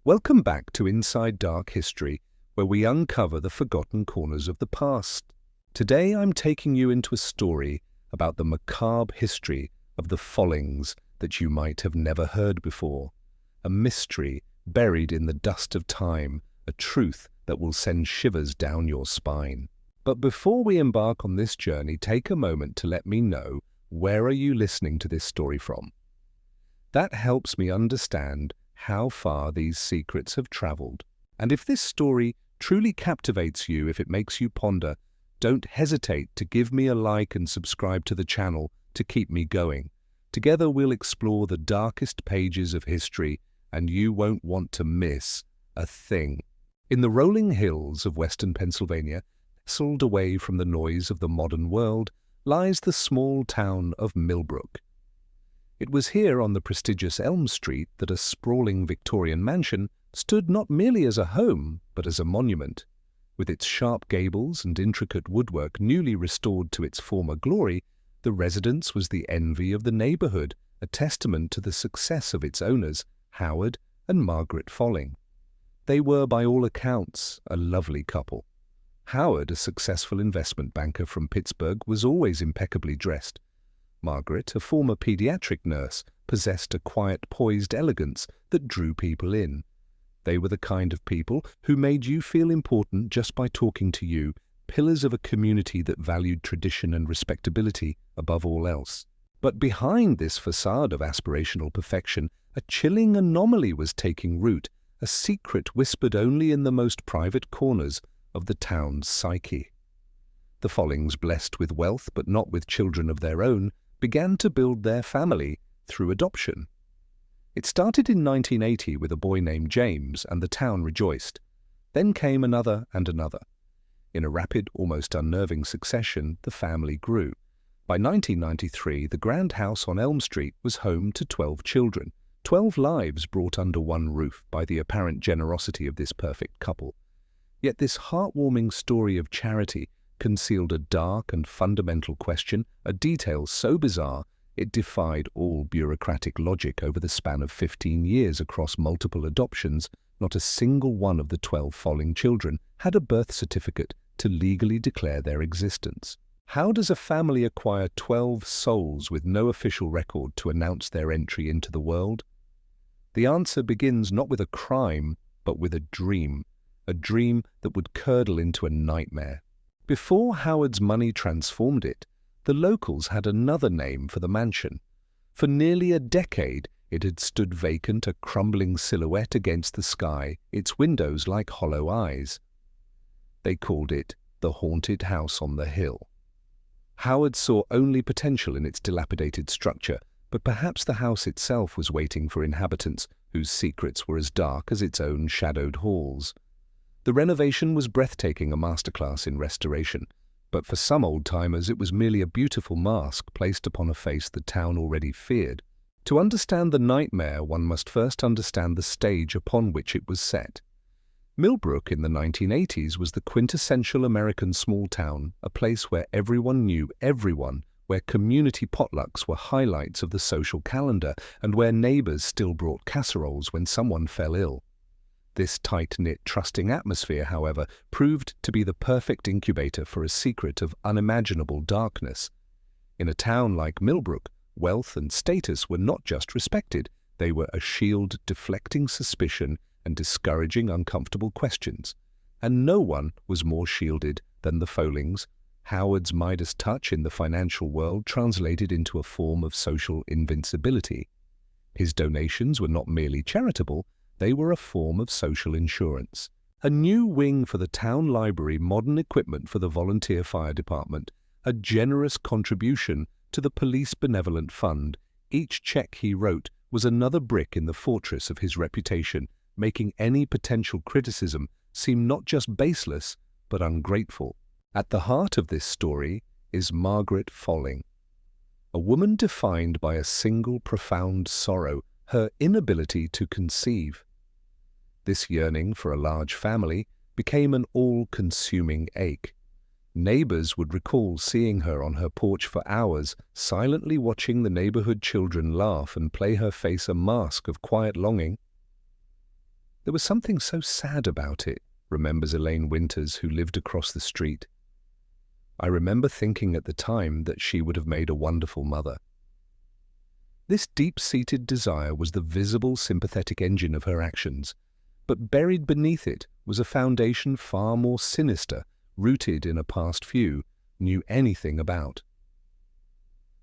Welcome back to Inside Dark History, where we uncover the forgotten corners of the past. Today I'm taking you into a story about the macabre history of the Follings that you might have never heard before. A mystery buried in the dust of time, a truth that will send shivers down your spine. But before we embark on this journey, take a moment to let me know, where are you listening to this story from? That helps me understand how far these secrets have traveled. And if this story truly captivates you, if it makes you ponder, don't hesitate to give me a like and subscribe to the channel to keep me going. Together we'll explore the darkest pages of history, and you won't want to miss a thing. In the rolling hills of western Pennsylvania, nestled away from the noise of the modern world, lies the small town of Millbrook. It was here on the prestigious Elm Street that a sprawling Victorian mansion stood not merely as a home, but as a monument. With its sharp gables and intricate woodwork newly restored to its former glory, the residence was the envy of the neighborhood, a testament to the success of its owners, Howard and Margaret Folling. They were, by all accounts, a lovely couple. Howard, a successful investment banker from Pittsburgh, was always impeccably dressed. Margaret, a former pediatric nurse, possessed a quiet, poised elegance that drew people in. They were the kind of people who made you feel important just by talking to you, pillars of a community that valued tradition and respectability above all else. But behind this facade of aspirational perfection, a chilling anomaly was taking root, a secret whispered only in the most private corners of the town's psyche. The Follings, blessed with wealth but not with children of their own, began to build their family through adoption. It started in 1980 with a boy named James, and the town rejoiced. Then came another and another. In a rapid, almost unnerving succession, the family grew. By 1993, the grand house on Elm Street was home to 12 children, 12 lives brought under one roof by the apparent generosity of this perfect couple. Yet this heartwarming story of charity concealed a dark and fundamental question, a detail so bizarre it defied all bureaucratic logic. Over the span of 15 years across multiple adoptions, not a single one of the 12 Folling children had a birth certificate to legally declare their existence. How does a family acquire 12 souls with no official record to announce their entry into the world? The answer begins not with a crime, but with a dream that would curdle into a nightmare. Before Howard's money transformed it, the locals had another name for the mansion. For nearly a decade, it had stood vacant, a crumbling silhouette against the sky, its windows like hollow eyes. They called it the Haunted House on the Hill. Howard saw only potential in its dilapidated structure, but perhaps the house itself was waiting for inhabitants whose secrets were as dark as its own shadowed halls. The renovation was breathtaking, a masterclass in restoration, but for some old-timers it was merely a beautiful mask placed upon a face the town already feared. To understand the nightmare, one must first understand the stage upon which it was set. Millbrook in the 1980s was the quintessential American small town, a place where everyone knew everyone, where community potlucks were highlights of the social calendar, and where neighbors still brought casseroles when someone fell ill. This tight-knit, trusting atmosphere, however, proved to be the perfect incubator for a secret of unimaginable darkness. In a town like Millbrook, wealth and status were not just respected, they were a shield deflecting suspicion and discouraging uncomfortable questions. And no one was more shielded than the Follings. Howard's Midas touch in the financial world translated into a form of social invincibility. His donations were not merely charitable, they were a form of social insurance. A new wing for the town library, modern equipment for the volunteer fire department, a generous contribution to the police benevolent fund. Each check he wrote was another brick in the fortress of his reputation, making any potential criticism seem not just baseless, but ungrateful. At the heart of this story is Margaret Folling, a woman defined by a single profound sorrow, her inability to conceive. This yearning for a large family became an all-consuming ache. Neighbors would recall seeing her on her porch for hours, silently watching the neighborhood children laugh and play her face a mask of quiet longing. There was something so sad about it, remembers Elaine Winters, who lived across the street. I remember thinking at the time that she would have made a wonderful mother. This deep-seated desire was the visible sympathetic engine of her actions, but buried beneath it was a foundation far more sinister, rooted in a past few knew anything about.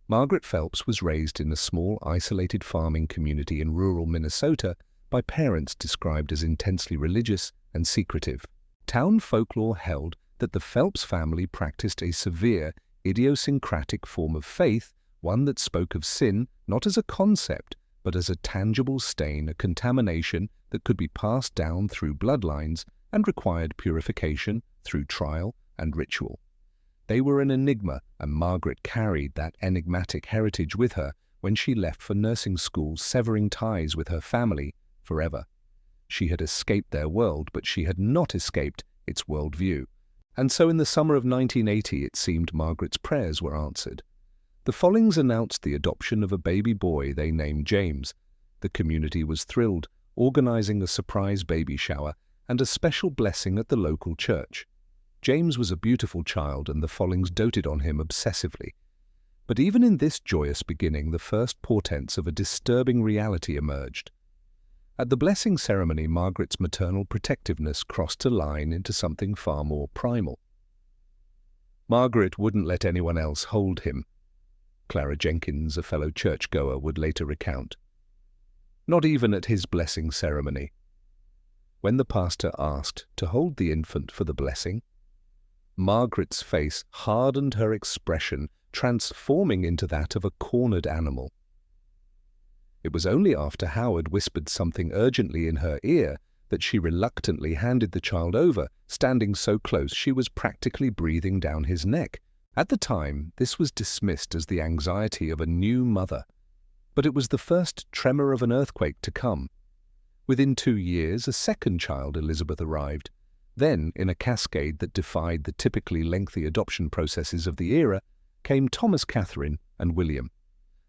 Margaret Phelps was raised in a small, isolated farming community in rural Minnesota by parents described as intensely religious and secretive. Town folklore held that the Phelps family practiced a severe, idiosyncratic form of faith, one that spoke of sin not as a concept, but as a tangible stain, a contamination that could be passed down through bloodlines and required purification through trial and ritual. They were an enigma, and Margaret carried that enigmatic heritage with her when she left for nursing school, severing ties with her family forever. She had escaped their world, but she had not escaped its worldview. And so in the summer of 1980, it seemed Margaret's prayers were answered. The Follings announced the adoption of a baby boy they named James. The community was thrilled, organizing a surprise baby shower and a special blessing at the local church. James was a beautiful child, and the Follings doted on him obsessively. But even in this joyous beginning, the first portents of a disturbing reality emerged. At the blessing ceremony, Margaret's maternal protectiveness crossed a line into something far more primal. Margaret wouldn't let anyone else hold him, Clara Jenkins, a fellow churchgoer, would later recount. Not even at his blessing ceremony. When the pastor asked to hold the infant for the blessing, Margaret's face hardened, her expression transforming into that of a cornered animal. It was only after Howard whispered something urgently in her ear that she reluctantly handed the child over, standing so close she was practically breathing down his neck. At the time, this was dismissed as the anxiety of a new mother, but it was the first tremor of an earthquake to come. Within 2 years, a second child, Elizabeth, arrived. Then, in a cascade that defied the typically lengthy adoption processes of the era, came Thomas, Catherine, and William.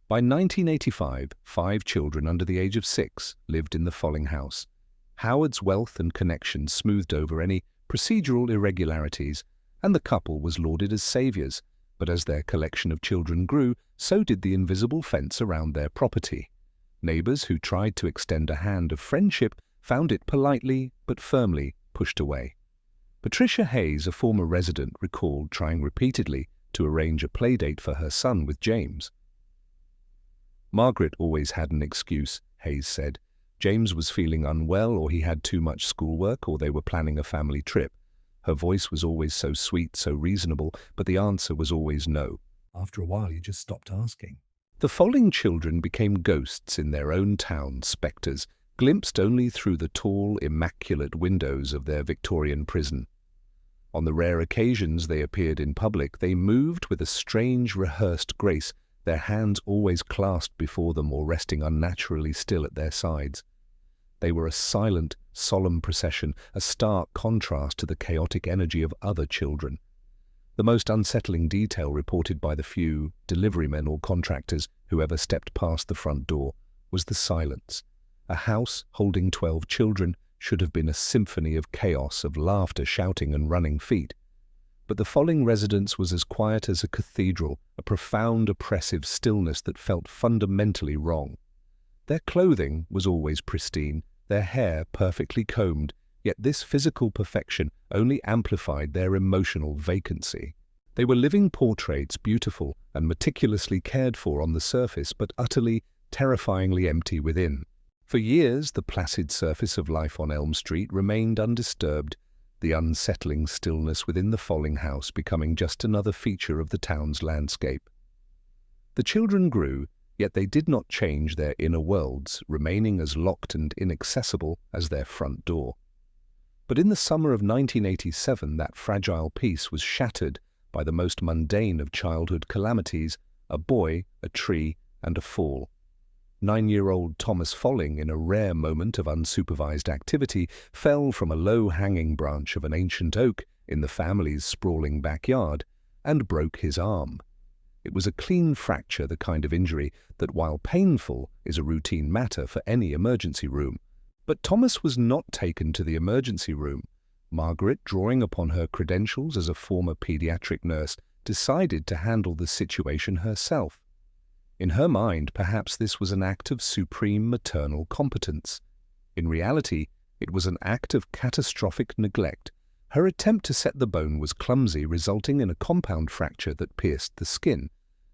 By 1985, 5 children under the age of 6 lived in the Folling house. Howard's wealth and connections smoothed over any procedural irregularities, and the couple was lauded as saviors. But as their collection of children grew, so did the invisible fence around their property. Neighbors who tried to extend a hand of friendship found it politely but firmly pushed away. Patricia Hayes, a former resident, recalled trying repeatedly to arrange a playdate for her son with James. Margaret always had an excuse, Hayes said. James was feeling unwell, or he had too much schoolwork, or they were planning a family trip. Her voice was always so sweet, so reasonable, but the answer was always no. After a while, you just stopped asking. The Folling children became ghosts in their own town, spectres, glimpsed only through the tall, immaculate windows of their Victorian prison. On the rare occasions they appeared in public, they moved with a strange, rehearsed grace, their hands always clasped before them or resting unnaturally still at their sides. They were a silent, solemn procession, a stark contrast to the chaotic energy of other children. The most unsettling detail reported by the few deliverymen or contractors who ever stepped past the front door was the silence. A house holding 12 children should have been a symphony of chaos, of laughter, shouting, and running feet. But the Folling residence was as quiet as a cathedral, a profound, oppressive stillness that felt fundamentally wrong. Their clothing was always pristine, their hair perfectly combed, yet this physical perfection only amplified their emotional vacancy. They were living portraits, beautiful and meticulously cared for on the surface, but utterly, terrifyingly empty within. For years, the placid surface of life on Elm Street remained undisturbed, the unsettling stillness within the Folling house becoming just another feature of the town's landscape. The children grew, yet they did not change their inner worlds, remaining as locked and inaccessible as their front door. But in the summer of 1987, that fragile peace was shattered by the most mundane of childhood calamities, a boy, a tree, and a fall. 9-year-old Thomas Folling, in a rare moment of unsupervised activity, fell from a low-hanging branch of an ancient oak in the family's sprawling backyard and broke his arm. It was a clean fracture, the kind of injury that, while painful, is a routine matter for any emergency room. But Thomas was not taken to the emergency room. Margaret, drawing upon her credentials as a former pediatric nurse, decided to handle the situation herself. In her mind, perhaps this was an act of supreme maternal competence. In reality, it was an act of catastrophic neglect. Her attempt to set the bone was clumsy, resulting in a compound fracture that pierced the skin.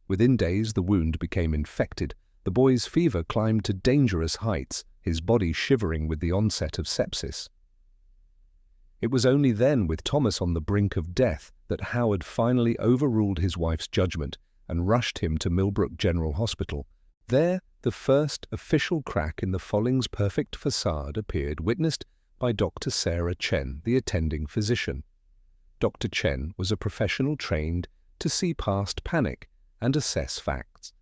Within days, the wound became infected. The boy's fever climbed to dangerous heights, his body shivering with the onset of sepsis. It was only then, with Thomas on the brink of death, that Howard finally overruled his wife's judgment and rushed him to Millbrook General Hospital. There, the first official crack in the Follings' perfect facade appeared, witnessed by Dr. Sarah Chen, the attending physician. Dr. Chen was a professional trained to see past panic and assess facts.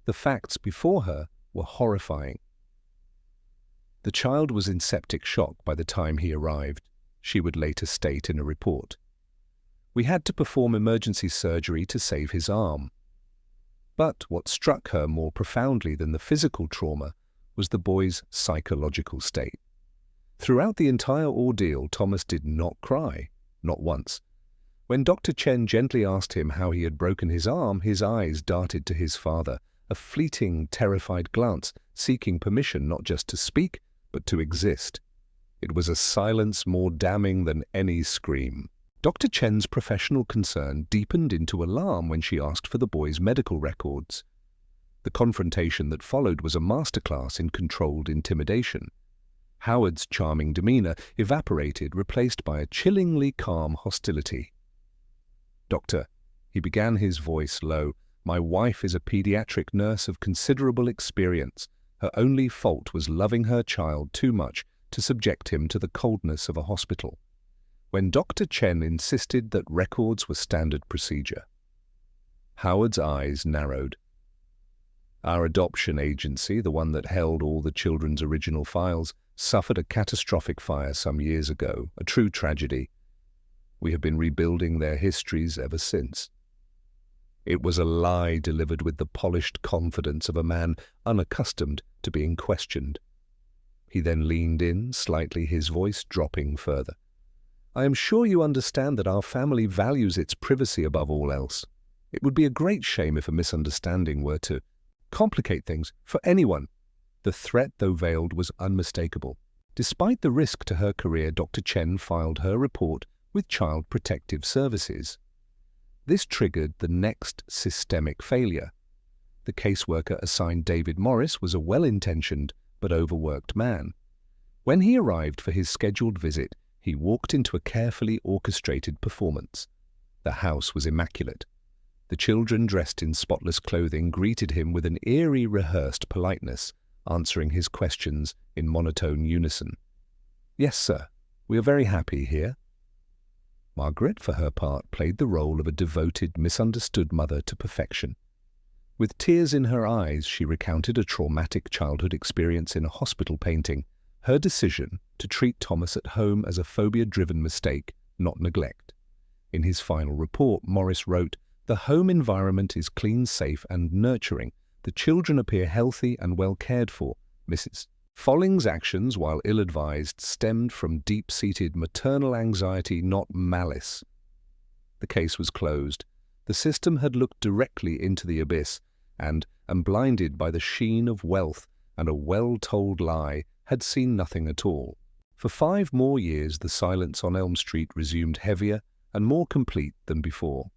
The facts before her were horrifying. The child was in septic shock by the time he arrived, she would later state in a report. We had to perform emergency surgery to save his arm. But what struck her more profoundly than the physical trauma was the boy's psychological state. Throughout the entire ordeal, Thomas did not cry, not once. When Dr. Chen gently asked him how he had broken his arm, his eyes darted to his father, a fleeting, terrified glance, seeking permission not just to speak, but to exist. It was a silence more damning than any scream. Dr. Chen's professional concern deepened into alarm when she asked for the boy's medical records. The confrontation that followed was a masterclass in controlled intimidation. Howard's charming demeanor evaporated, replaced by a chillingly calm hostility. "Doctor," he began, his voice low, "my wife is a pediatric nurse of considerable experience. Her only fault was loving her child too much to subject him to the coldness of a hospital." When Dr. Chen insisted that records were standard procedure, Howard's eyes narrowed. "Our adoption agency, the one that held all the children's original files, suffered a catastrophic fire some years ago, a true tragedy. We have been rebuilding their histories ever since." It was a lie delivered with the polished confidence of a man unaccustomed to being questioned. He then leaned in, slightly, his voice dropping further. "I am sure you understand that our family values its privacy above all else. It would be a great shame if a misunderstanding were to complicate things for anyone." The threat, though veiled, was unmistakable. Despite the risk to her career, Dr. Chen filed her report with Child Protective Services. This triggered the next systemic failure. The caseworker assigned David Morris was a well-intentioned but overworked man. When he arrived for his scheduled visit, he walked into a carefully orchestrated performance. The house was immaculate. The children, dressed in spotless clothing, greeted him with an eerie, rehearsed politeness, answering his questions in monotone unison. "Yes, sir. We are very happy here." Margaret, for her part, played the role of a devoted, misunderstood mother to perfection. With tears in her eyes, she recounted a traumatic childhood experience in a hospital painting, her decision to treat Thomas at home as a phobia-driven mistake, not neglect. In his final report, Morris wrote, "The home environment is clean, safe, and nurturing. The children appear healthy and well cared for. Mrs. Follings' actions, while ill-advised, stemmed from deep-seated maternal anxiety, not malice." The case was closed. The system had looked directly into the abyss and, blinded by the sheen of wealth and a well-told lie, had seen nothing at all. For 5 more years, the silence on Elm Street resumed, heavier and more complete than before.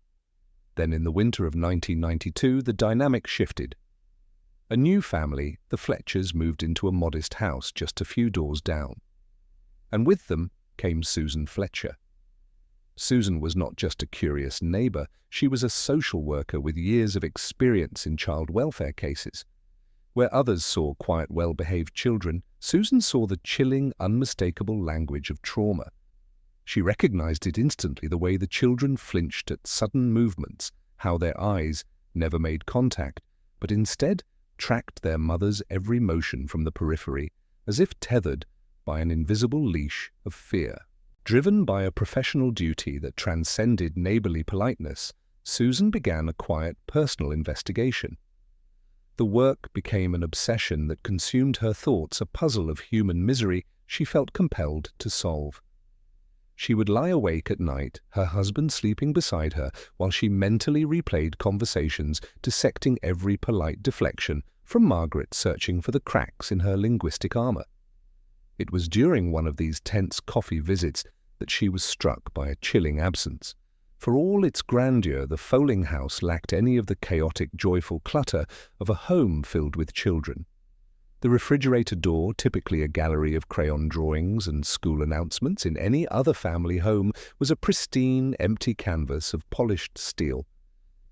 Then in the winter of 1992, the dynamic shifted. A new family, the Fletchers, moved into a modest house just a few doors down. And with them came Susan Fletcher. Susan was not just a curious neighbor, she was a social worker with years of experience in child welfare cases. Where others saw quiet, well-behaved children, Susan saw the chilling, unmistakable language of trauma. She recognized it instantly, the way the children flinched at sudden movements, how their eyes never made contact, but instead tracked their mother's every motion from the periphery, as if tethered by an invisible leash of fear. Driven by a professional duty that transcended neighborly politeness, Susan began a quiet, personal investigation. The work became an obsession that consumed her thoughts, a puzzle of human misery she felt compelled to solve. She would lie awake at night, her husband sleeping beside her, while she mentally replayed conversations, dissecting every polite deflection from Margaret searching for the cracks in her linguistic armor. It was during one of these tense coffee visits that she was struck by a chilling absence. For all its grandeur, the Follings house lacked any of the chaotic, joyful clutter of a home filled with children. The refrigerator door, typically a gallery of crayon drawings and school announcements in any other family home, was a pristine, empty canvas of polished steel.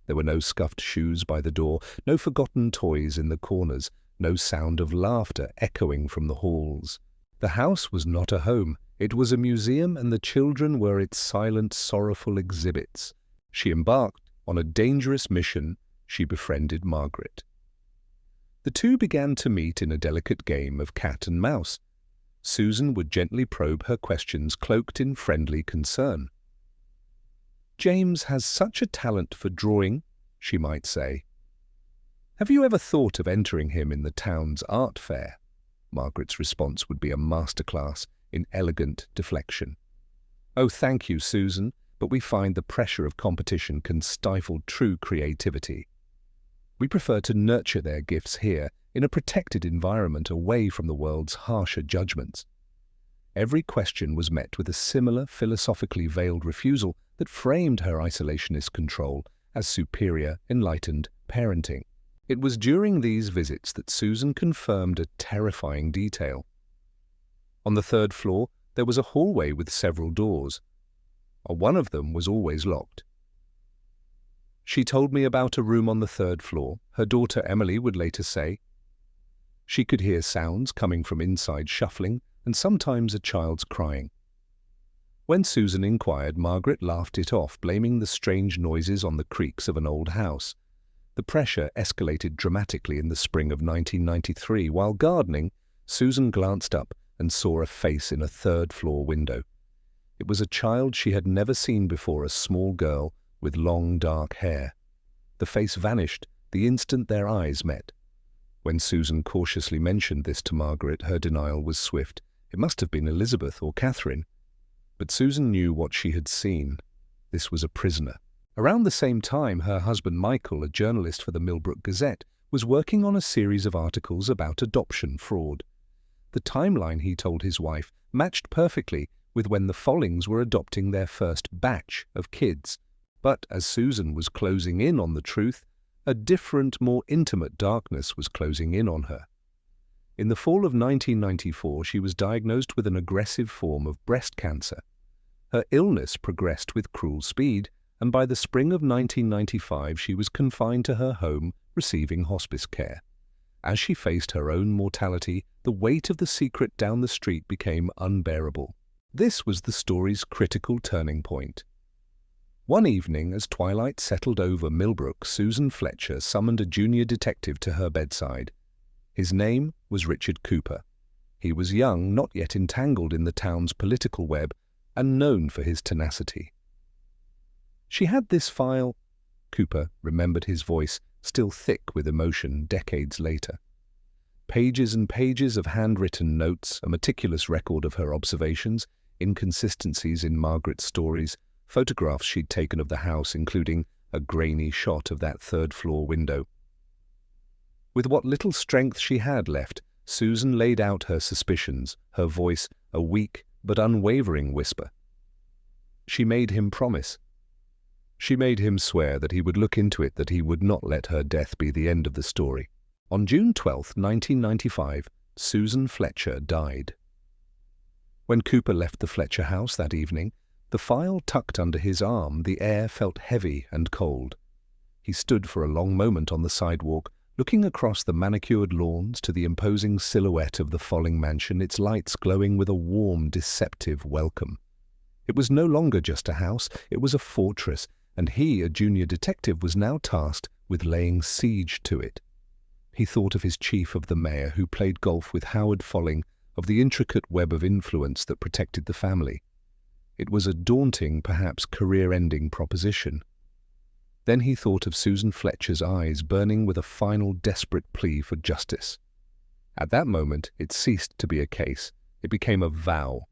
There were no scuffed shoes by the door, no forgotten toys in the corners, no sound of laughter echoing from the halls. The house was not a home. It was a museum, and the children were its silent, sorrowful exhibits. She embarked on a dangerous mission. She befriended Margaret. The two began to meet in a delicate game of cat and mouse. Susan would gently probe her questions cloaked in friendly concern. "James has such a talent for drawing," she might say. "Have you ever thought of entering him in the town's art fair?" Margaret's response would be a masterclass in elegant deflection. "Oh, thank you, Susan, but we find the pressure of competition can stifle true creativity. We prefer to nurture their gifts here, in a protected environment away from the world's harsher judgments." Every question was met with a similar philosophically veiled refusal that framed her isolationist control as superior, enlightened parenting. It was during these visits that Susan confirmed a terrifying detail. On the third floor, there was a hallway with several doors. One of them was always locked. "She told me about a room on the third floor," her daughter Emily would later say. She could hear sounds coming from inside shuffling and sometimes a child's crying. When Susan inquired, Margaret laughed it off, blaming the strange noises on the creaks of an old house. The pressure escalated dramatically in the spring of 1993. While gardening, Susan glanced up and saw a face in a third-floor window. It was a child she had never seen before, a small girl with long dark hair. The face vanished the instant their eyes met. When Susan cautiously mentioned this to Margaret, her denial was swift. It must have been Elizabeth or Catherine. But Susan knew what she had seen. This was a prisoner. Around the same time, her husband Michael, a journalist for the Millbrook Gazette, was working on a series of articles about adoption fraud. The timeline, he told his wife, matched perfectly with when the Follings were adopting their first batch of kids. But as Susan was closing in on the truth, a different, more intimate darkness was closing in on her. In the fall of 1994, she was diagnosed with an aggressive form of breast cancer. Her illness progressed with cruel speed, and by the spring of 1995 she was confined to her home, receiving hospice care. As she faced her own mortality, the weight of the secret down the street became unbearable. This was the story's critical turning point. One evening, as twilight settled over Millbrook, Susan Fletcher summoned a junior detective to her bedside. His name was Richard Cooper. He was young, not yet entangled in the town's political web, and known for his tenacity. "She had this file," Cooper remembered his voice, still thick with emotion decades later. Pages and pages of handwritten notes, a meticulous record of her observations, inconsistencies in Margaret's stories, photographs she'd taken of the house, including a grainy shot of that third-floor window. With what little strength she had left, Susan laid out her suspicions, her voice a weak but unwavering whisper. She made him promise. She made him swear that he would look into it, that he would not let her death be the end of the story. On June 12, 1995, Susan Fletcher died. When Cooper left the Fletcher house that evening, the file tucked under his arm, the air felt heavy and cold. He stood for a long moment on the sidewalk, looking across the manicured lawns to the imposing silhouette of the Follings mansion, its lights glowing with a warm, deceptive welcome. It was no longer just a house, it was a fortress, and he, a junior detective, was now tasked with laying siege to it. He thought of his chief of the mayor, who played golf with Howard Follings, of the intricate web of influence that protected the family. It was a daunting, perhaps career-ending proposition. Then he thought of Susan Fletcher's eyes burning with a final desperate plea for justice. At that moment, it ceased to be a case. It became a vow.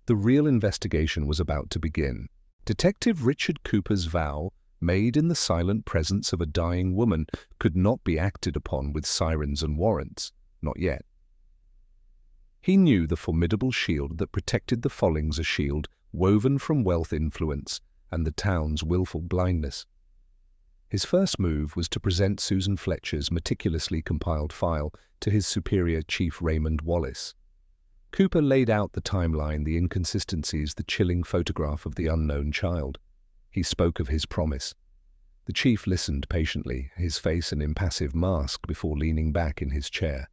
The real investigation was about to begin. Detective Richard Cooper's vow, made in the silent presence of a dying woman, could not be acted upon with sirens and warrants. Not yet. He knew the formidable shield that protected the Follings, a shield woven from wealth, influence, and the town's willful blindness. His first move was to present Susan Fletcher's meticulously compiled file to his superior, Chief Raymond Wallace. Cooper laid out the timeline, the inconsistencies, the chilling photograph of the unknown child. He spoke of his promise. The chief listened patiently, his face an impassive mask, before leaning back in his chair.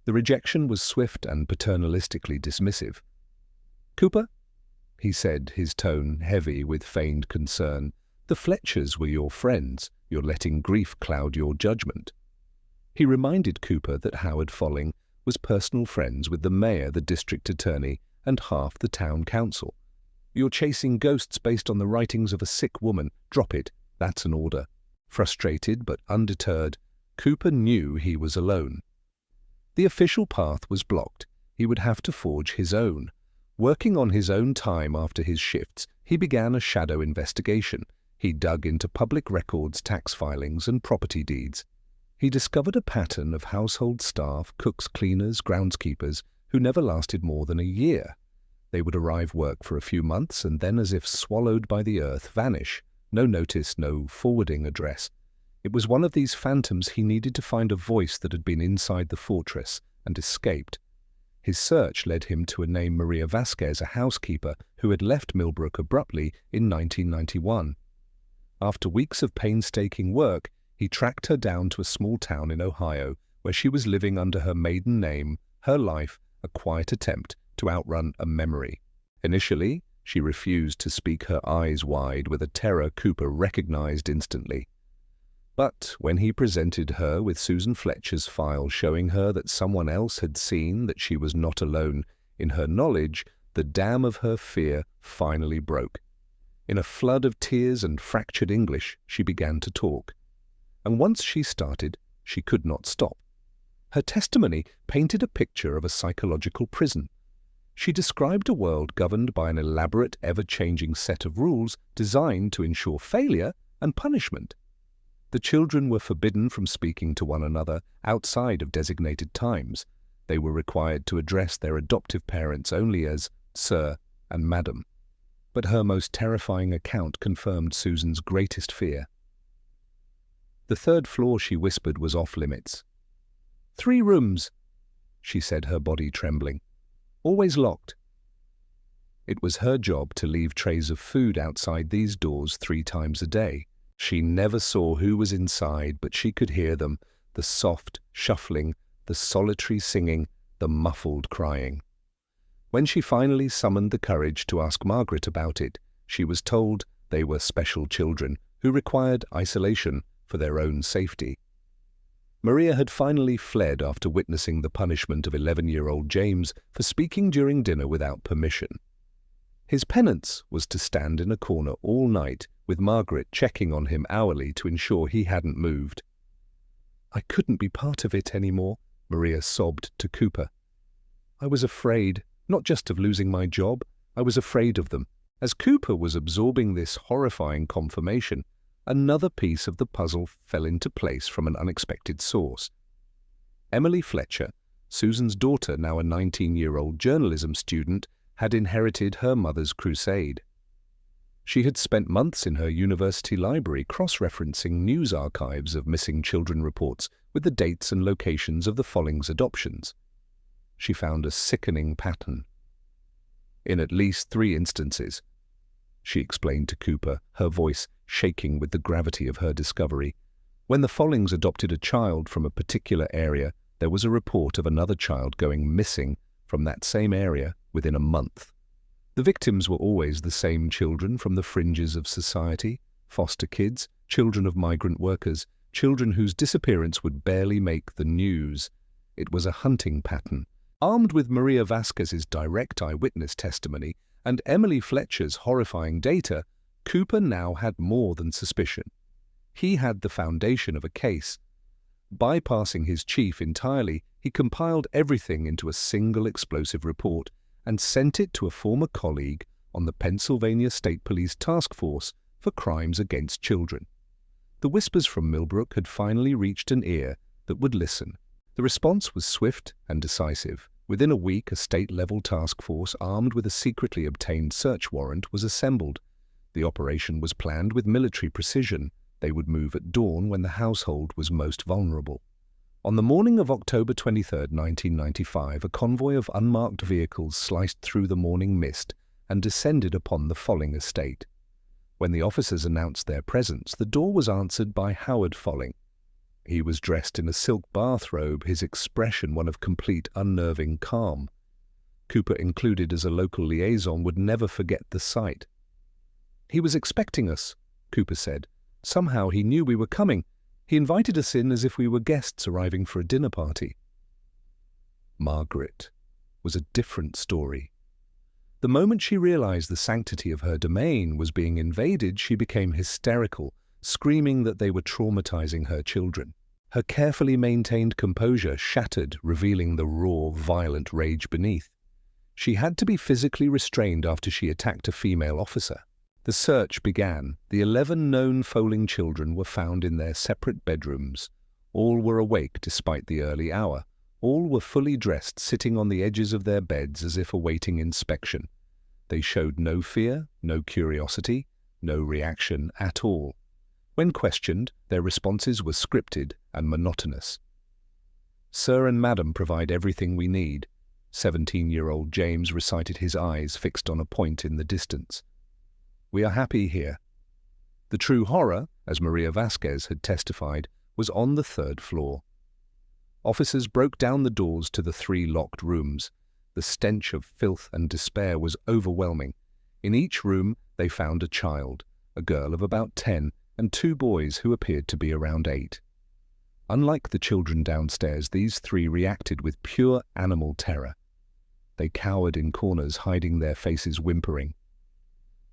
The rejection was swift and paternalistically dismissive. "Cooper," he said, his tone heavy with feigned concern, "the Fletchers were your friends. You're letting grief cloud your judgment." He reminded Cooper that Howard Folling was personal friends with the mayor, the district attorney, and half the town council. "You're chasing ghosts based on the writings of a sick woman. Drop it. That's an order." Frustrated but undeterred, Cooper knew he was alone. The official path was blocked. He would have to forge his own. Working on his own time after his shifts, he began a shadow investigation. He dug into public records, tax filings, and property deeds. He discovered a pattern of household staff, cooks, cleaners, groundskeepers, who never lasted more than a year. They would arrive work for a few months and then, as if swallowed by the earth, vanish. No notice, no forwarding address. It was one of these phantoms he needed to find, a voice that had been inside the fortress and escaped. His search led him to a name, Maria Vasquez, a housekeeper who had left Millbrook abruptly in 1991. After weeks of painstaking work, he tracked her down to a small town in Ohio where she was living under her maiden name, her life a quiet attempt to outrun a memory. Initially, she refused to speak, her eyes wide with a terror Cooper recognized instantly. But when he presented her with Susan Fletcher's file showing her that someone else had seen, that she was not alone in her knowledge, the dam of her fear finally broke. In a flood of tears and fractured English, she began to talk. And once she started, she could not stop. Her testimony painted a picture of a psychological prison. She described a world governed by an elaborate, ever-changing set of rules designed to ensure failure and punishment. The children were forbidden from speaking to one another outside of designated times. They were required to address their adoptive parents only as Sir and Madam. But her most terrifying account confirmed Susan's greatest fear. The third floor, she whispered, was off-limits. 3 rooms, she said, her body trembling. Always locked. It was her job to leave trays of food outside these doors 3 times a day. She never saw who was inside, but she could hear them, the soft shuffling, the solitary singing, the muffled crying. When she finally summoned the courage to ask Margaret about it, she was told they were special children who required isolation for their own safety. Maria had finally fled after witnessing the punishment of 11-year-old James for speaking during dinner without permission. His penance was to stand in a corner all night, with Margaret checking on him hourly to ensure he hadn't moved. "I couldn't be part of it anymore," Maria sobbed to Cooper. "I was afraid, not just of losing my job, I was afraid of them." As Cooper was absorbing this horrifying confirmation, another piece of the puzzle fell into place from an unexpected source. Emily Fletcher, Susan's daughter, now a 19-year-old journalism student, had inherited her mother's crusade. She had spent months in her university library cross-referencing news archives of missing children reports with the dates and locations of the Follings adoptions. She found a sickening pattern. In at least 3 instances, she explained to Cooper, her voice shaking with the gravity of her discovery, when the Follings adopted a child from a particular area, there was a report of another child going missing from that same area within a month. The victims were always the same children from the fringes of society, foster kids, children of migrant workers, children whose disappearance would barely make the news. It was a hunting pattern. Armed with Maria Vasquez's direct eyewitness testimony and Emily Fletcher's horrifying data, Cooper now had more than suspicion. He had the foundation of a case. Bypassing his chief entirely, He compiled everything into a single explosive report and sent it to a former colleague on the Pennsylvania State Police Task Force for crimes against children. The whispers from Millbrook had finally reached an ear that would listen. The response was swift and decisive. Within a week, a state-level task force armed with a secretly obtained search warrant was assembled. The operation was planned with military precision. They would move at dawn when the household was most vulnerable. On the morning of October 23, 1995, a convoy of unmarked vehicles sliced through the morning mist and descended upon the Folling estate. When the officers announced their presence, the door was answered by Howard Folling. He was dressed in a silk bathrobe, his expression one of complete unnerving calm. Cooper, included as a local liaison, would never forget the sight. "He was expecting us," Cooper said. "Somehow he knew we were coming. He invited us in as if we were guests arriving for a dinner party." Margaret was a different story. The moment she realized the sanctity of her domain was being invaded, she became hysterical, screaming that they were traumatizing her children. Her carefully maintained composure shattered, revealing the raw, violent rage beneath. She had to be physically restrained after she attacked a female officer. The search began. The 11 known Folling children were found in their separate bedrooms. All were awake despite the early hour. All were fully dressed, sitting on the edges of their beds as if awaiting inspection. They showed no fear, no curiosity, no reaction at all. When questioned, their responses were scripted and monotonous. "Sir and Madam provide everything we need," 17-year-old James recited, his eyes fixed on a point in the distance. "We are happy here." The true horror, as Maria Vasquez had testified, was on the 3rd floor. Officers broke down the doors to the 3 locked rooms. The stench of filth and despair was overwhelming. In each room they found a child, a girl of about 10, and 2 boys who appeared to be around 8. Unlike the children downstairs, these 3 reacted with pure animal terror. They cowered in corners, hiding their faces, whimpering.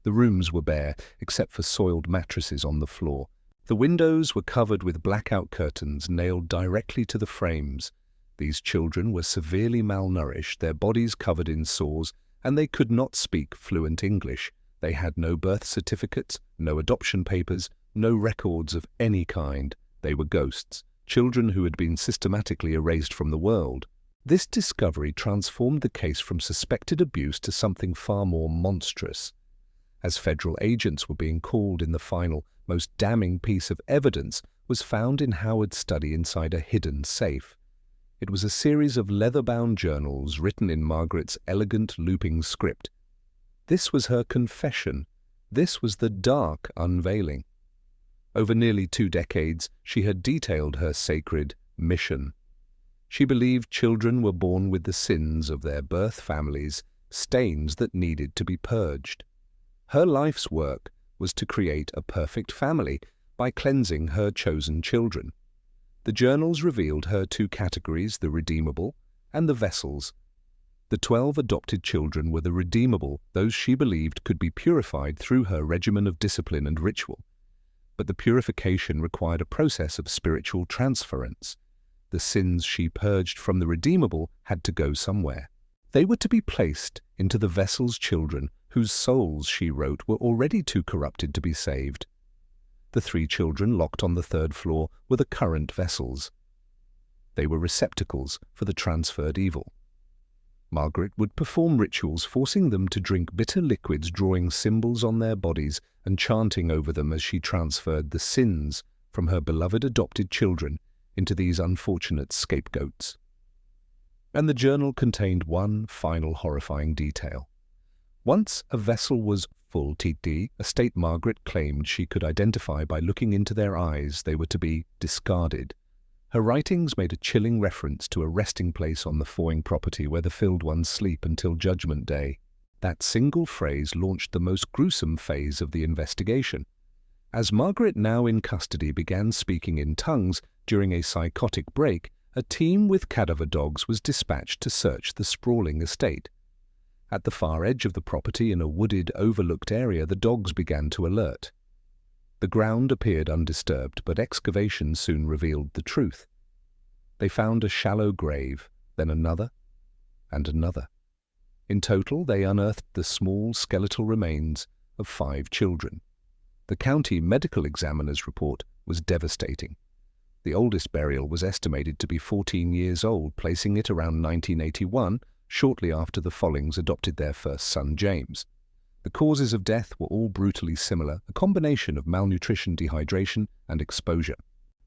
The rooms were bare, except for soiled mattresses on the floor. The windows were covered with blackout curtains nailed directly to the frames. These children were severely malnourished, their bodies covered in sores, and they could not speak fluent English. They had no birth certificates, no adoption papers, no records of any kind. They were ghosts, children who had been systematically erased from the world. This discovery transformed the case from suspected abuse to something far more monstrous. As federal agents were being called in, the final, most damning piece of evidence was found in Howard's study inside a hidden safe. It was a series of leather-bound journals written in Margaret's elegant looping script. This was her confession. This was the dark unveiling. Over nearly 2 decades, she had detailed her sacred mission. She believed children were born with the sins of their birth families, stains that needed to be purged. Her life's work was to create a perfect family by cleansing her chosen children. The journals revealed her 2 categories, the redeemable and the vessels. The 12 adopted children were the redeemable, those she believed could be purified through her regimen of discipline and ritual. But the purification required a process of spiritual transference. The sins she purged from the redeemable had to go somewhere. They were to be placed into the vessel's children, whose souls, she wrote, were already too corrupted to be saved. The 3 children locked on the 3rd floor were the current vessels. They were receptacles for the transferred evil. Margaret would perform rituals, forcing them to drink bitter liquids, drawing symbols on their bodies and chanting over them as she transferred the sins from her beloved adopted children into these unfortunate scapegoats. And the journal contained one final horrifying detail. Once a vessel was full, a state Margaret claimed she could identify by looking into their eyes, they were to be discarded. Her writings made a chilling reference to a resting place on the Follings property where the filled ones sleep until Judgment Day. That single phrase launched the most gruesome phase of the investigation. As Margaret, now in custody, began speaking in tongues during a psychotic break, a team with cadaver dogs was dispatched to search the sprawling estate. At the far edge of the property, in a wooded, overlooked area, the dogs began to alert. The ground appeared undisturbed, but excavation soon revealed the truth. They found a shallow grave, then another, and another. In total, they unearthed the small skeletal remains of 5 children. The county medical examiner's report was devastating. The oldest burial was estimated to be 14 years old, placing it around 1981, shortly after the Follings adopted their first son, James. The causes of death were all brutally similar, a combination of malnutrition, dehydration, and exposure.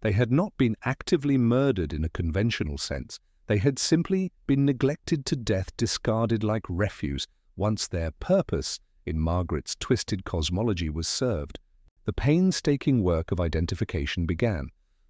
They had not been actively murdered in a conventional sense. They had simply been neglected to death, discarded like refuse, once their purpose, in Margaret's twisted cosmology, was served. The painstaking work of identification began.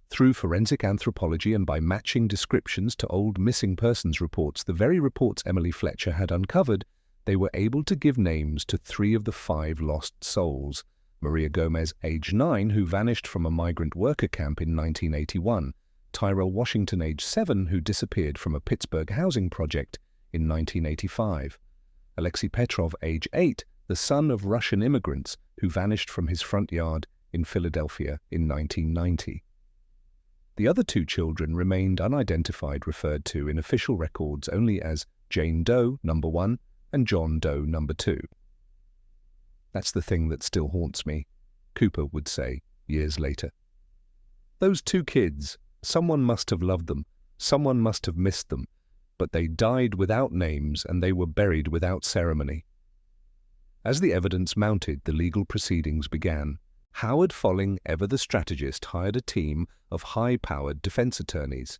Through forensic anthropology and by matching descriptions to old missing persons reports, the very reports Emily Fletcher had uncovered, they were able to give names to 3 of the 5 lost souls. Maria Gomez, age 9, who vanished from a migrant worker camp in 1981. Tyrell Washington, age 7, who disappeared from a Pittsburgh housing project in 1985. Alexei Petrov, age 8, the son of Russian immigrants, who vanished from his front yard in Philadelphia in 1990. The other 2 children remained unidentified, referred to in official records only as Jane Doe, number 1, and John Doe, number 2. "That's the thing that still haunts me," Cooper would say years later. Those 2 kids, someone must have loved them, someone must have missed them, but they died without names and they were buried without ceremony. As the evidence mounted, the legal proceedings began. Howard Folling, ever the strategist, hired a team of high-powered defense attorneys.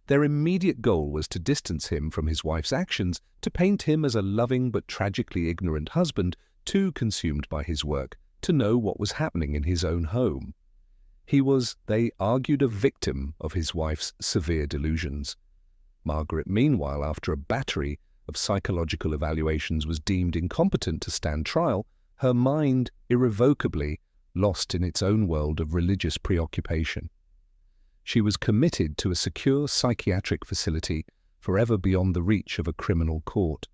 Their immediate goal was to distance him from his wife's actions, to paint him as a loving but tragically ignorant husband, too consumed by his work to know what was happening in his own home. He was, they argued, a victim of his wife's severe delusions. Margaret, meanwhile, after a battery of psychological evaluations, was deemed incompetent to stand trial, her mind irrevocably lost in its own world of religious preoccupation. She was committed to a secure psychiatric facility forever beyond the reach of a criminal court.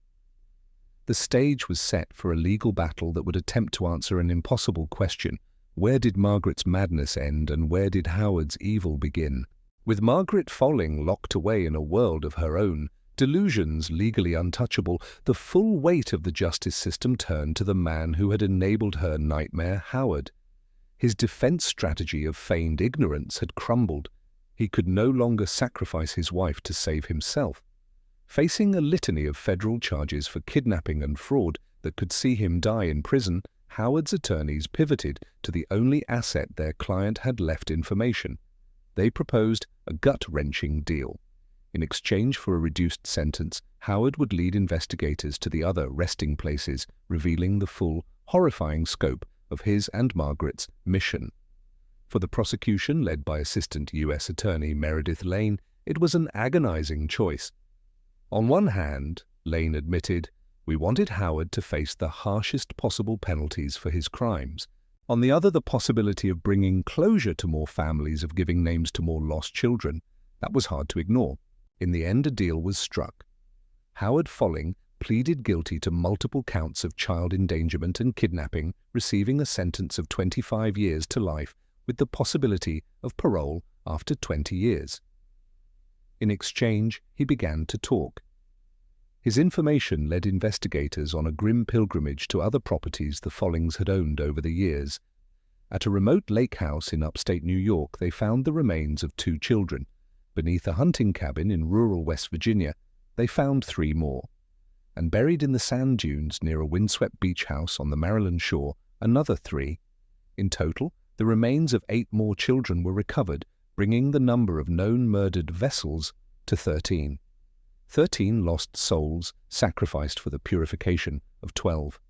The stage was set for a legal battle that would attempt to answer an impossible question: where did Margaret's madness end and where did Howard's evil begin? With Margaret Folling locked away in a world of her own, delusions legally untouchable, the full weight of the justice system turned to the man who had enabled her nightmare, Howard. His defense strategy of feigned ignorance had crumbled. He could no longer sacrifice his wife to save himself. Facing a litany of federal charges for kidnapping and fraud that could see him die in prison, Howard's attorneys pivoted to the only asset their client had left: information. They proposed a gut-wrenching deal. In exchange for a reduced sentence, Howard would lead investigators to the other resting places, revealing the full, horrifying scope of his and Margaret's mission. For the prosecution, led by Assistant U.S. Attorney Meredith Lane, it was an agonizing choice. On one hand, Lane admitted, we wanted Howard to face the harshest possible penalties for his crimes. On the other, the possibility of bringing closure to more families, of giving names to more lost children. That was hard to ignore. In the end, a deal was struck. Howard Folling pleaded guilty to multiple counts of child endangerment and kidnapping, receiving a sentence of 25 years to life with the possibility of parole after 20 years. In exchange, he began to talk. His information led investigators on a grim pilgrimage to other properties the Follings had owned over the years. At a remote lake house in upstate New York, they found the remains of 2 children. Beneath a hunting cabin in rural West Virginia, they found 3 more. And buried in the sand dunes near a windswept beach house on the Maryland shore, another 3. In total, the remains of 8 more children were recovered, bringing the number of known murdered vessels to 13. 13 lost souls sacrificed for the purification of 12.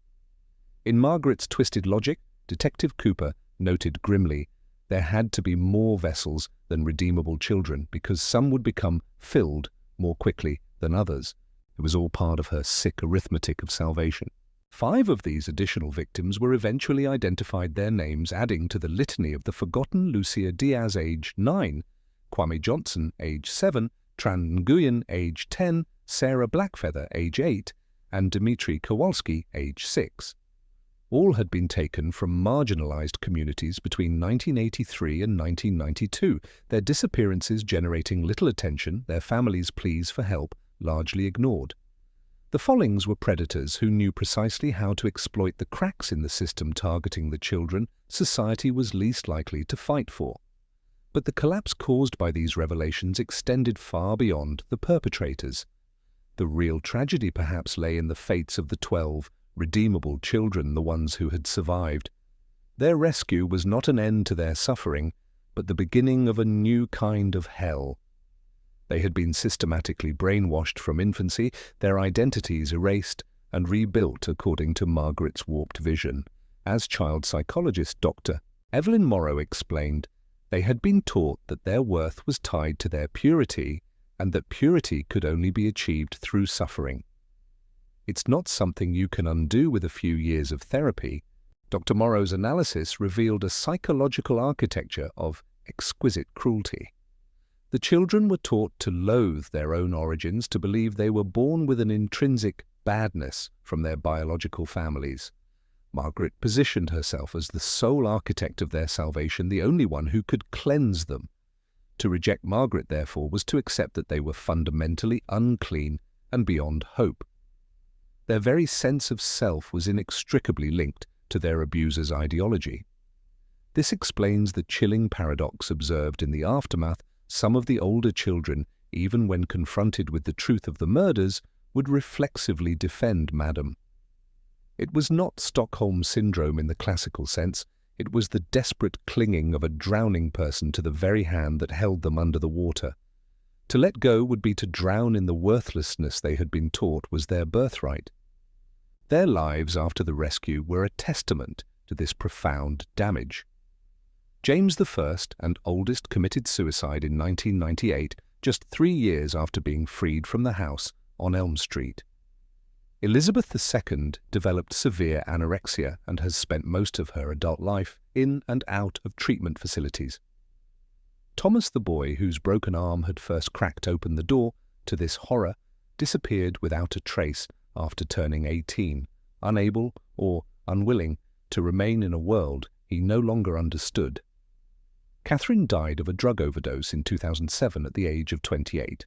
In Margaret's twisted logic, Detective Cooper noted grimly, there had to be more vessels than redeemable children because some would become filled more quickly than others. It was all part of her sick arithmetic of salvation. 5 of these additional victims were eventually identified, their names adding to the litany of the forgotten Lucia Diaz, age 9, Kwame Johnson, age 7, Tran Nguyen, age 10, Sarah Blackfeather, age 8, and Dmitry Kowalski, age 6. All had been taken from marginalized communities between 1983 and 1992, their disappearances generating little attention, their families' pleas for help largely ignored. The Follings were predators who knew precisely how to exploit the cracks in the system targeting the children society was least likely to fight for. But the collapse caused by these revelations extended far beyond the perpetrators. The real tragedy perhaps lay in the fates of the 12 redeemable children, the ones who had survived. Their rescue was not an end to their suffering, but the beginning of a new kind of hell. They had been systematically brainwashed from infancy, their identities erased and rebuilt according to Margaret's warped vision. As child psychologist Dr. Evelyn Morrow explained, they had been taught that their worth was tied to their purity and that purity could only be achieved through suffering. It's not something you can undo with a few years of therapy. Dr. Morrow's analysis revealed a psychological architecture of exquisite cruelty. The children were taught to loathe their own origins, to believe they were born with an intrinsic badness from their biological families. Margaret positioned herself as the sole architect of their salvation, the only one who could cleanse them. To reject Margaret, therefore, was to accept that they were fundamentally unclean and beyond hope. Their very sense of self was inextricably linked to their abuser's ideology. This explains the chilling paradox observed in the aftermath. Some of the older children, even when confronted with the truth of the murders, would reflexively defend Madam. It was not Stockholm Syndrome in the classical sense. It was the desperate clinging of a drowning person to the very hand that held them under the water. To let go would be to drown in the worthlessness they had been taught was their birthright. Their lives after the rescue were a testament to this profound damage. James I and oldest committed suicide in 1998, just 3 years after being freed from the house on Elm Street. Elizabeth II developed severe anorexia and has spent most of her adult life in and out of treatment facilities. Thomas the boy, whose broken arm had first cracked open the door to this horror, disappeared without a trace after turning 18, unable or unwilling to remain in a world he no longer understood. Catherine died of a drug overdose in 2007 at the age of 28.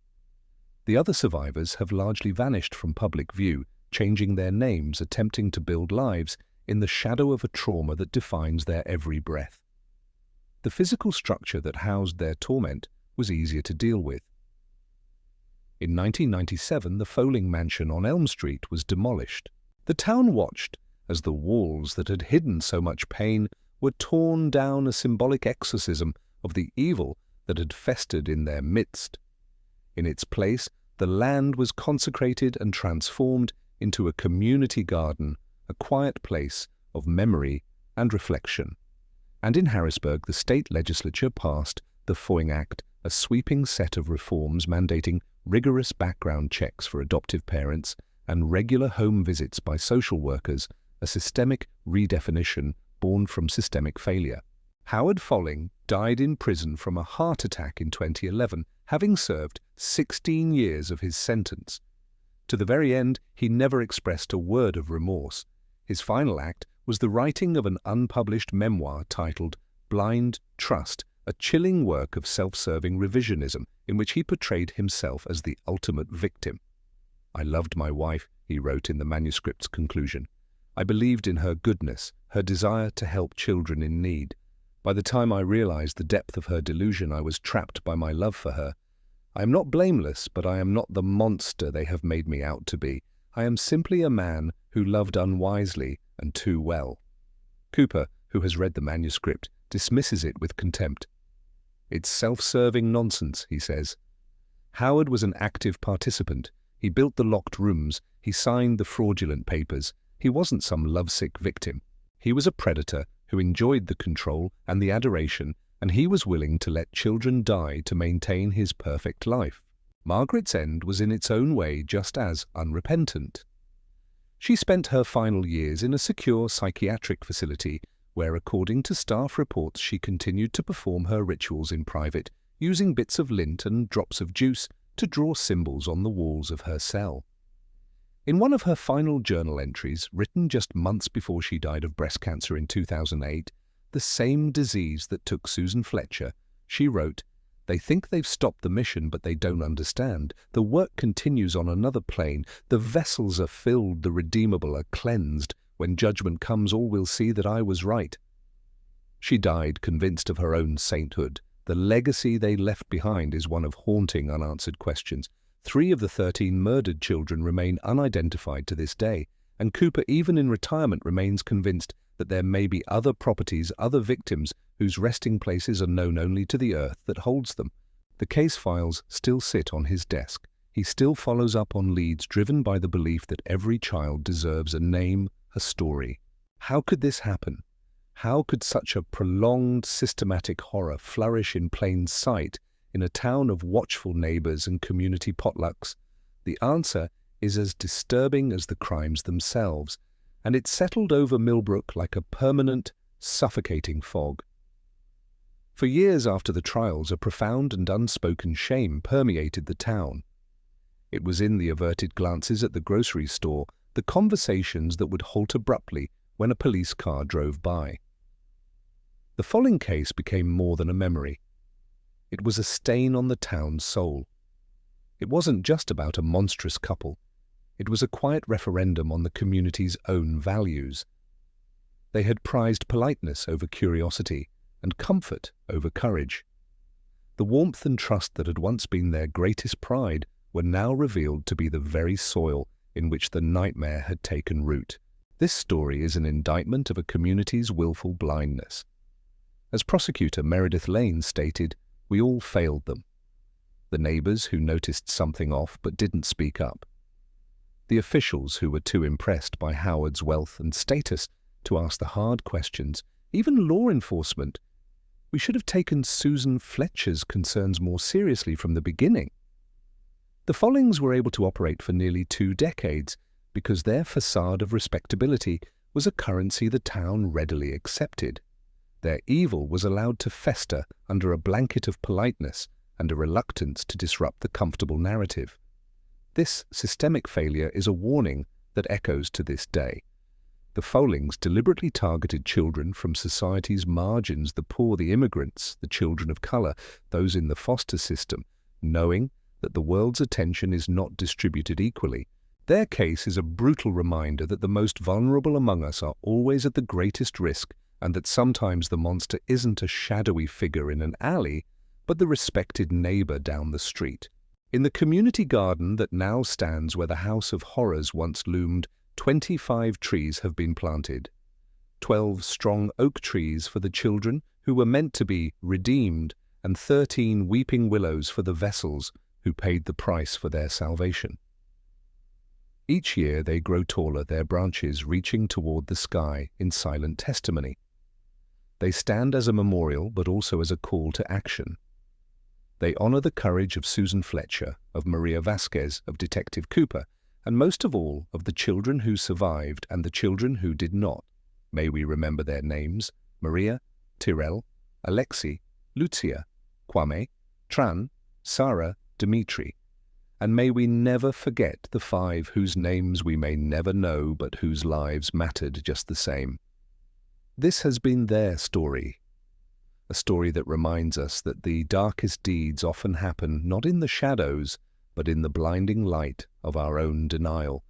The other survivors have largely vanished from public view, changing their names, attempting to build lives in the shadow of a trauma that defines their every breath. The physical structure that housed their torment was easier to deal with. In 1997, the Follings mansion on Elm Street was demolished. The town watched as the walls that had hidden so much pain were torn down, a symbolic exorcism of the evil that had festered in their midst. In its place, the land was consecrated and transformed into a community garden, a quiet place of memory and reflection. And in Harrisburg, the state legislature passed the Follings Act, a sweeping set of reforms mandating rigorous background checks for adoptive parents and regular home visits by social workers, a systemic redefinition born from systemic failure. Howard Folling died in prison from a heart attack in 2011, having served 16 years of his sentence. To the very end, he never expressed a word of remorse. His final act was the writing of an unpublished memoir titled Blind Trust, a chilling work of self-serving revisionism in which he portrayed himself as the ultimate victim. "I loved my wife," he wrote in the manuscript's conclusion. "I believed in her goodness, her desire to help children in need. By the time I realized the depth of her delusion, I was trapped by my love for her. I am not blameless, but I am not the monster they have made me out to be. I am simply a man who loved unwisely and too well." Cooper, who has read the manuscript, dismisses it with contempt. "It's self-serving nonsense," he says. Howard was an active participant. He built the locked rooms. He signed the fraudulent papers. He wasn't some lovesick victim. He was a predator who enjoyed the control and the adoration, and he was willing to let children die to maintain his perfect life. Margaret's end was in its own way just as unrepentant. She spent her final years in a secure psychiatric facility where, according to staff reports, she continued to perform her rituals in private, using bits of lint and drops of juice to draw symbols on the walls of her cell. In one of her final journal entries, written just months before she died of breast cancer in 2008, the same disease that took Susan Fletcher, she wrote, "They think they've stopped the mission, but they don't understand. The work continues on another plane. The vessels are filled, the redeemable are cleansed. When judgment comes, all will see that I was right." She died convinced of her own sainthood. The legacy they left behind is one of haunting unanswered questions. 3 of the 13 murdered children remain unidentified to this day, and Cooper, even in retirement, remains convinced that there may be other properties, other victims, whose resting places are known only to the earth that holds them. The case files still sit on his desk. He still follows up on leads driven by the belief that every child deserves a name, a story. How could this happen? How could such a prolonged, systematic horror flourish in plain sight in a town of watchful neighbors and community potlucks? The answer is as disturbing as the crimes themselves, and it settled over Millbrook like a permanent, suffocating fog. For years after the trials, a profound and unspoken shame permeated the town. It was in the averted glances at the grocery store, the conversations that would halt abruptly when a police car drove by. The Follings case became more than a memory. It was a stain on the town's soul. It wasn't just about a monstrous couple. It was a quiet referendum on the community's own values. They had prized politeness over curiosity and comfort over courage. The warmth and trust that had once been their greatest pride were now revealed to be the very soil in which the nightmare had taken root. This story is an indictment of a community's willful blindness. As prosecutor Meredith Lane stated, "We all failed them." The neighbors who noticed something off but didn't speak up. The officials who were too impressed by Howard's wealth and status to ask the hard questions. Even law enforcement. We should have taken Susan Fletcher's concerns more seriously from the beginning. The Follings were able to operate for nearly 2 decades because their facade of respectability was a currency the town readily accepted. Their evil was allowed to fester under a blanket of politeness and a reluctance to disrupt the comfortable narrative. This systemic failure is a warning that echoes to this day. The Follings deliberately targeted children from society's margins, the poor, the immigrants, the children of color, those in the foster system, knowing that the world's attention is not distributed equally. Their case is a brutal reminder that the most vulnerable among us are always at the greatest risk, and that sometimes the monster isn't a shadowy figure in an alley, but the respected neighbor down the street. In the community garden that now stands where the House of Horrors once loomed, 25 trees have been planted. 12 strong oak trees for the children who were meant to be redeemed, and 13 weeping willows for the vessels who paid the price for their salvation. Each year they grow taller, their branches reaching toward the sky in silent testimony. They stand as a memorial, but also as a call to action. They honor the courage of Susan Fletcher, of Maria Vasquez, of Detective Cooper, and most of all, of the children who survived and the children who did not. May we remember their names: Maria, Tyrell, Alexi, Lucia, Kwame, Tran, Sarah, Dimitri. And may we never forget the 5 whose names we may never know, but whose lives mattered just the same. This has been their story. A story that reminds us that the darkest deeds often happen not in the shadows, but in the blinding light of our own denial.